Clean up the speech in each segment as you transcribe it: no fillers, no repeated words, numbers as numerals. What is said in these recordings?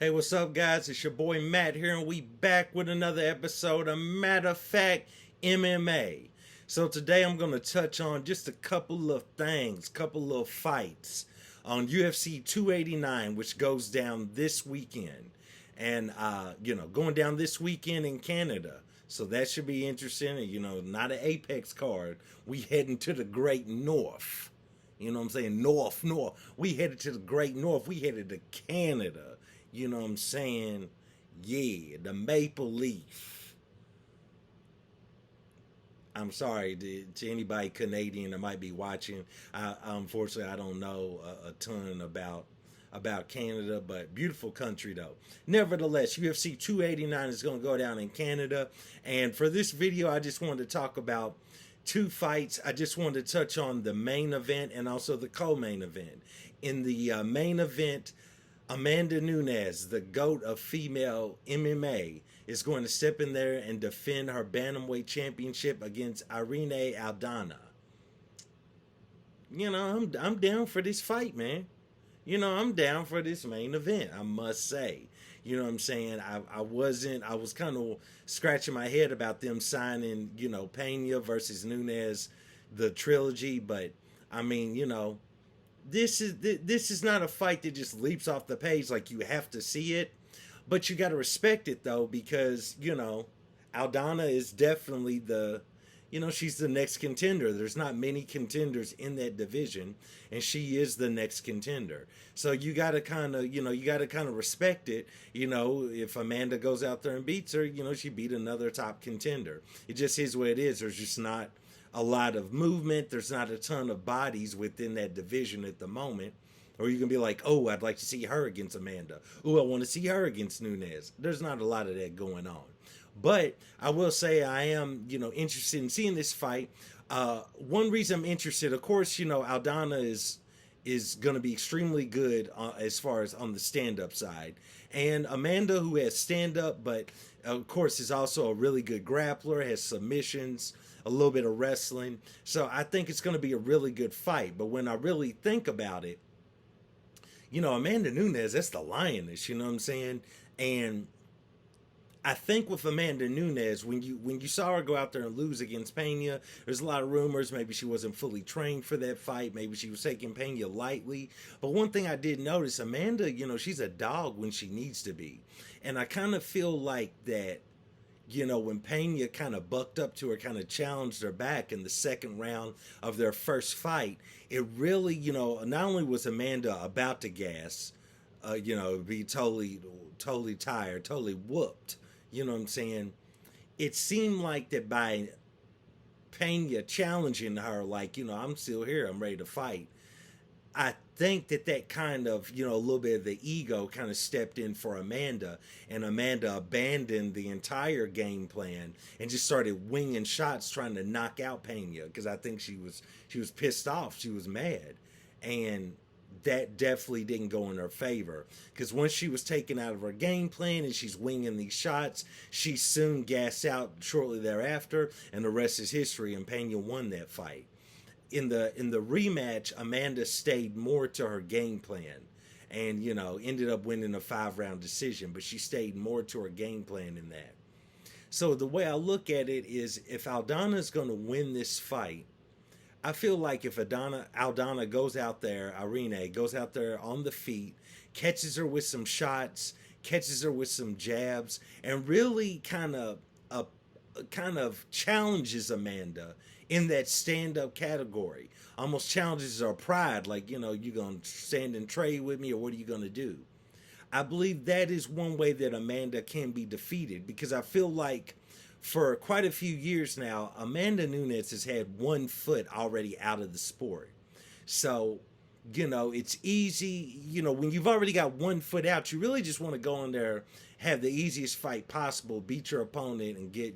Hey, what's up, guys? It's your boy Matt here, and we back with another episode of Matter of Fact MMA. So today I'm going to touch on just a couple of things, couple of fights on UFC 289, which goes down this weekend, and going down this weekend in Canada. So that should be interesting. Not an Apex card. We heading to the Great North. You know what I'm saying? North. We headed to the Great North. We headed to Canada. You know what I'm saying? Yeah, the Maple Leaf. I'm sorry to anybody Canadian that might be watching. Unfortunately, I don't know a ton about Canada, but beautiful country though. Nevertheless, UFC 289 is going to go down in Canada. And for this video, I just wanted to talk about two fights. I just wanted to touch on the main event and also the co-main event. In the main event, Amanda Nunes, the GOAT of female MMA, is going to step in there and defend her bantamweight championship against Irene Aldana. I'm down for this fight, man. I'm down for this main event, I must say. You know what I'm saying? I was kind of scratching my head about them signing, Pena versus Nunes, the trilogy, but I mean, this is not a fight that just leaps off the page. Like, you have to see it, but you got to respect it though, because Aldana is definitely she's the next contender. There's not many contenders in that division, and she is the next contender. So you got to kind of respect it. If Amanda goes out there and beats her, she beat another top contender. It just is what it is. There's just not a lot of movement. There's not a ton of bodies within that division at the moment. Or you can be like, oh, I'd like to see her against Amanda. Oh, I want to see her against Nunes. There's not a lot of that going on. But I will say I am, interested in seeing this fight. One reason I'm interested, of course, Aldana is going to be extremely good as far as on the stand-up side. And Amanda, who has stand-up, but of course is also a really good grappler, has submissions, a little bit of wrestling. So I think it's going to be a really good fight. But when I really think about it, Amanda Nunes, that's the lioness, you know what I'm saying? And I think with Amanda Nunes, when you saw her go out there and lose against Pena, there's a lot of rumors. Maybe she wasn't fully trained for that fight. Maybe she was taking Pena lightly. But one thing I did notice, Amanda, she's a dog when she needs to be. And I kind of feel like that, when Pena kind of bucked up to her, kind of challenged her back in the second round of their first fight, it really, not only was Amanda about to gas, be totally tired, totally whooped. You know what I'm saying? It seemed like that by Pena challenging her, like, I'm still here, I'm ready to fight. I think that kind of, a little bit of the ego kind of stepped in for Amanda, and Amanda abandoned the entire game plan and just started winging shots trying to knock out Pena, because I think she was pissed off, she was mad, and that definitely didn't go in her favor, because once she was taken out of her game plan and she's winging these shots, she soon gassed out shortly thereafter, and the rest is history, and Pena won that fight. In the rematch, Amanda stayed more to her game plan and, ended up winning a 5-round decision, but she stayed more to her game plan in that. So the way I look at it is, if Aldana is going to win this fight, I feel like if Aldana goes out there, Irene goes out there on the feet, catches her with some shots, catches her with some jabs, and really kind of challenges Amanda in that stand-up category, almost challenges her pride, like, you going to stand and trade with me, or what are you going to do? I believe that is one way that Amanda can be defeated, because I feel like for quite a few years now, Amanda Nunes has had one foot already out of the sport. So, it's easy, when you've already got one foot out, you really just want to go in there, have the easiest fight possible, beat your opponent, and get,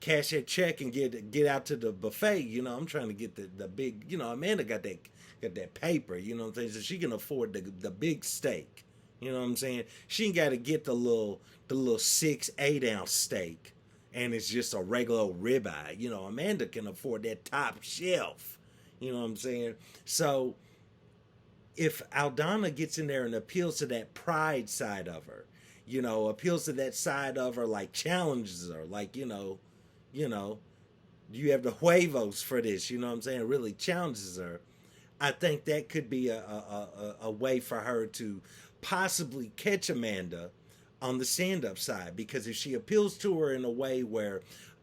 cash that check and get out to the buffet. I'm trying to get the big, Amanda got that paper, what I'm saying? So she can afford the big steak. You know what I'm saying? She ain't got to get the little 6-8 ounce steak, and it's just a regular ribeye. Amanda can afford that top shelf. You know what I'm saying? So if Aldana gets in there and appeals to that pride side of her, appeals to that side of her, like challenges her, like, you know, you have the huevos for this, you know what I'm saying? Really challenges her. I think that could be a way for her to possibly catch Amanda on the stand up side, because if she appeals to her in a way where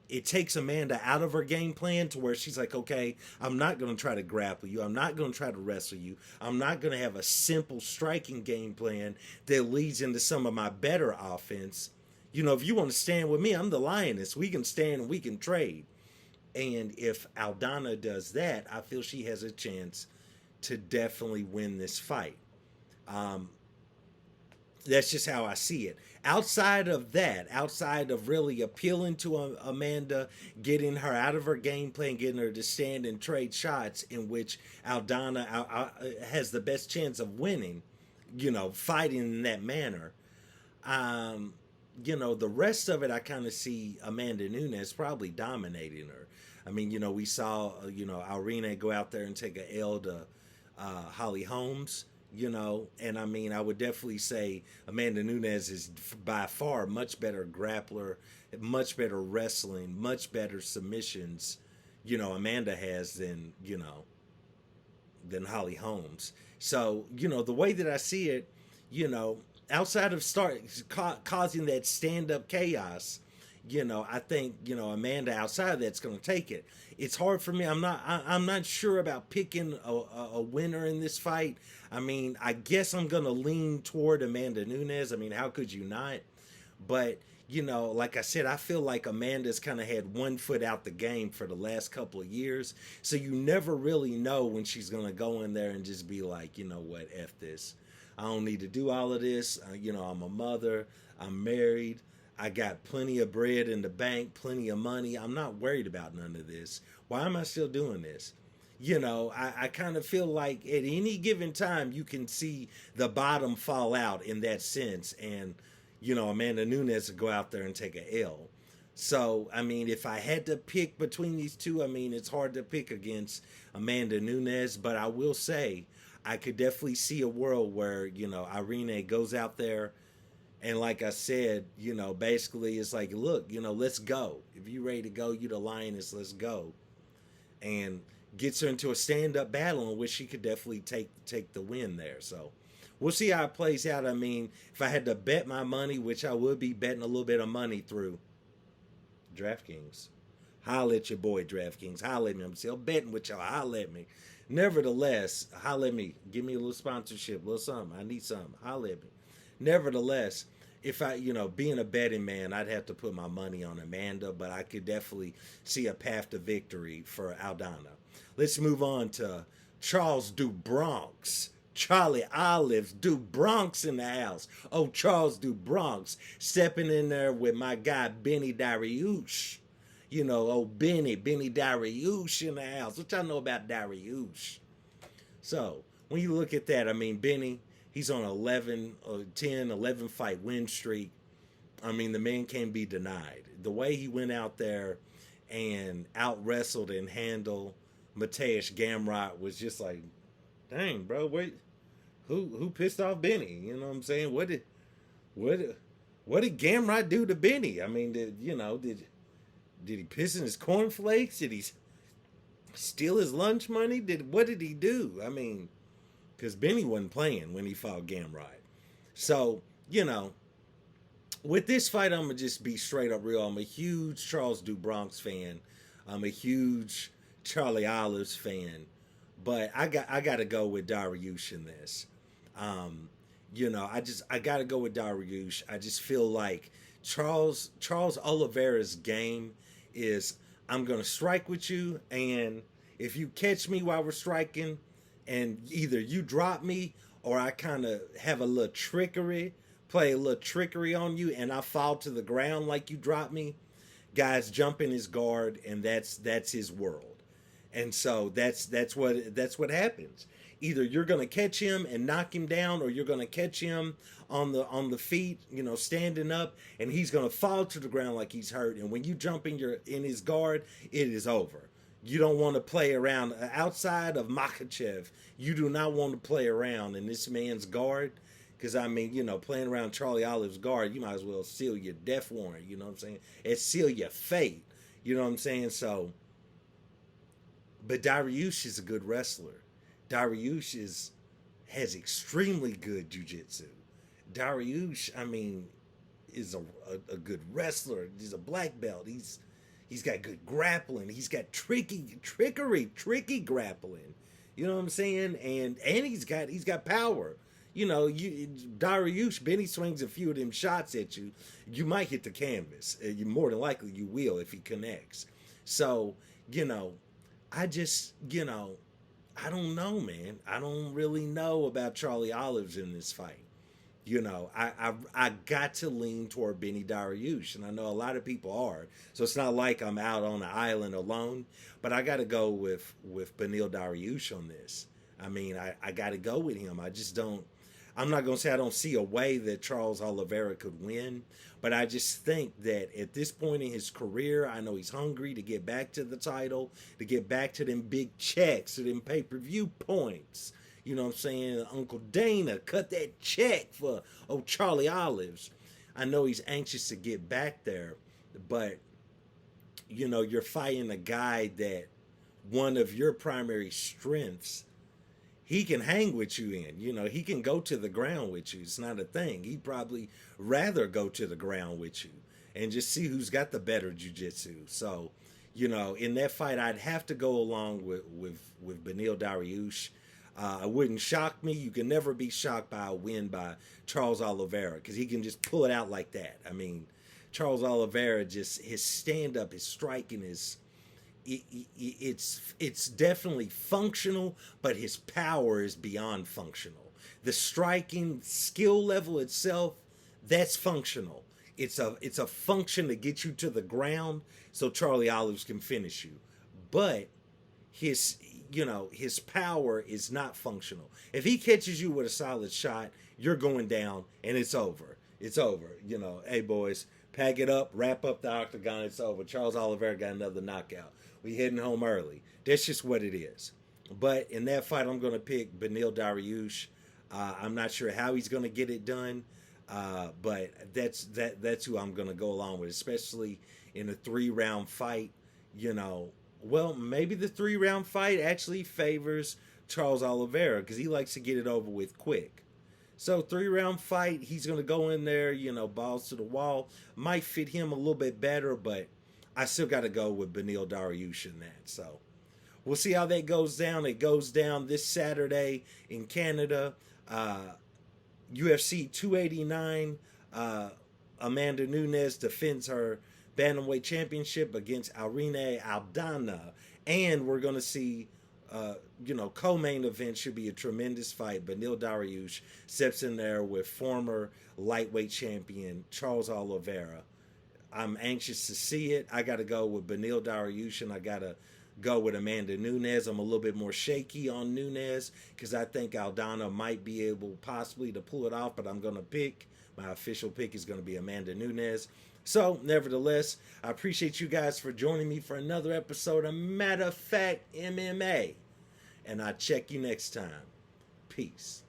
it takes Amanda out of her game plan to where she's like, okay, I'm not going to try to grapple you. I'm not going to try to wrestle you. I'm not going to have a simple striking game plan that leads into some of my better offense. If you want to stand with me, I'm the lioness. We can stand and we can trade. And if Aldana does that, I feel she has a chance to definitely win this fight. Um, that's just how I see it. Outside of that, outside of really appealing to Amanda, getting her out of her game plan, getting her to stand and trade shots in which Aldana has the best chance of winning, fighting in that manner. The rest of it, I kind of see Amanda Nunes probably dominating her. I mean, we saw, Irina go out there and take a L to Holly Holmes, and I mean, I would definitely say Amanda Nunes is by far a much better grappler, much better wrestling, much better submissions, Amanda has than Holly Holmes. So, the way that I see it, outside of causing that stand-up chaos, I think, Amanda outside of that's going to take it. It's hard for me. I'm not sure about picking a winner in this fight. I mean, I guess I'm going to lean toward Amanda Nunes. I mean, how could you not? But, like I said, I feel like Amanda's kind of had one foot out the game for the last couple of years. So you never really know when she's going to go in there and just be like, you know what, F this. I don't need to do all of this. I'm a mother. I'm married. I got plenty of bread in the bank, plenty of money. I'm not worried about none of this. Why am I still doing this? I kind of feel like at any given time you can see the bottom fall out in that sense. And, Amanda Nunes would go out there and take a L. So, I mean, if I had to pick between these two, I mean, it's hard to pick against Amanda Nunes. But I will say, I could definitely see a world where, Irina goes out there and like I said, basically it's like, look, let's go. If you're ready to go, you the lioness, let's go. And gets her into a stand-up battle in which she could definitely take the win there. So we'll see how it plays out. I mean, if I had to bet my money, which I would be betting a little bit of money through DraftKings. Holla at your boy, DraftKings. Holla at me. I'm still betting with y'all. Holla at me. Nevertheless, holla at me. Give me a little sponsorship, a little something. I need something. Holla at me. Nevertheless, if I, being a betting man, I'd have to put my money on Amanda, but I could definitely see a path to victory for Aldana. Let's move on to Charles Du Bronx. Charlie Olives, Du Bronx in the house. Oh, Charles Du Bronx stepping in there with my guy, Benny Dariush. Benny Dariush in the house. What y'all know about Dariush? So, when you look at that, I mean, Benny, he's on 11 fight win streak. I mean, the man can't be denied. The way he went out there and out wrestled and handled Mateusz Gamrot was just like, dang, bro, wait, who pissed off Benny? You know what I'm saying? What did Gamrot do to Benny? I mean, did he piss in his cornflakes? Did he steal his lunch money? What did he do? I mean, because Benny wasn't playing when he fought Gamrot. So, with this fight, I'm going to just be straight up real. I'm a huge Charles Du Bronx fan. I'm a huge Charlie Olives fan. But I got to go with Dariush in this. I got to go with Dariush. I just feel like Charles Oliveira's game is, I'm going to strike with you, and if you catch me while we're striking, and either you drop me or I kind of have a little trickery, play a little trickery on you, and I fall to the ground like you drop me, guys jump in his guard, and that's his world. And so that's what happens. Either you're going to catch him and knock him down, or you're going to catch him on the feet, standing up, and he's going to fall to the ground like he's hurt. And when you jump in his guard, it is over. You don't want to play around outside of Makachev. You do not want to play around in this man's guard. Because, I mean, playing around Charlie Olive's guard, you might as well seal your death warrant. You know what I'm saying? And seal your fate. You know what I'm saying? So, but Dariush is a good wrestler. Dariush has extremely good jiu-jitsu. Dariush, I mean, is a good wrestler. He's a black belt. He's got good grappling. He's got tricky grappling. You know what I'm saying? And he's got power. Dariush, Benny swings a few of them shots at you, you might hit the canvas. You more than likely you will if he connects. So, I just, I don't know, man. I don't really know about Charlie Olives in this fight. I got to lean toward Benny Dariush, and I know a lot of people are. So it's not like I'm out on the island alone, but I got to go with Benil Dariush on this. I mean, I got to go with him. I just don't. I'm not going to say I don't see a way that Charles Oliveira could win, but I just think that at this point in his career, I know he's hungry to get back to the title, to get back to them big checks, to them pay-per-view points. You know what I'm saying? Uncle Dana, cut that check for Charlie Olives. I know he's anxious to get back there, but, you're fighting a guy that one of your primary strengths, he can hang with you in. He can go to the ground with you. It's not a thing. He'd probably rather go to the ground with you and just see who's got the better jiu-jitsu. So, in that fight, I'd have to go along with Benil Dariush. It wouldn't shock me. You can never be shocked by a win by Charles Oliveira because he can just pull it out like that. I mean, Charles Oliveira, just his stand-up, his striking is... It's definitely functional, but his power is beyond functional. The striking skill level itself, that's functional. It's a function to get you to the ground so Charlie Olives can finish you. But his power is not functional. If he catches you with a solid shot, you're going down and it's over. It's over. Hey boys, pack it up, wrap up the octagon, it's over. Charles Oliveira got another knockout. We heading home early. That's just what it is. But in that fight, I'm going to pick Benil Dariush. I'm not sure how he's going to get it done, but that's who I'm going to go along with, especially in a 3-round fight. Well, maybe the 3-round fight actually favors Charles Oliveira because he likes to get it over with quick. So 3-round fight, he's going to go in there, balls to the wall. Might fit him a little bit better, but I still got to go with Benil Dariush in that. So we'll see how that goes down. It goes down this Saturday in Canada. UFC 289. Amanda Nunes defends her bantamweight championship against Irene Aldana. And we're going to see, co-main event should be a tremendous fight. Benil Dariush steps in there with former lightweight champion Charles Oliveira. I'm anxious to see it. I got to go with Benil Dariush, and I got to go with Amanda Nunes. I'm a little bit more shaky on Nunes because I think Aldana might be able possibly to pull it off, but I'm going to pick. My official pick is going to be Amanda Nunes. So, nevertheless, I appreciate you guys for joining me for another episode of Matter of Fact MMA. And I'll check you next time. Peace.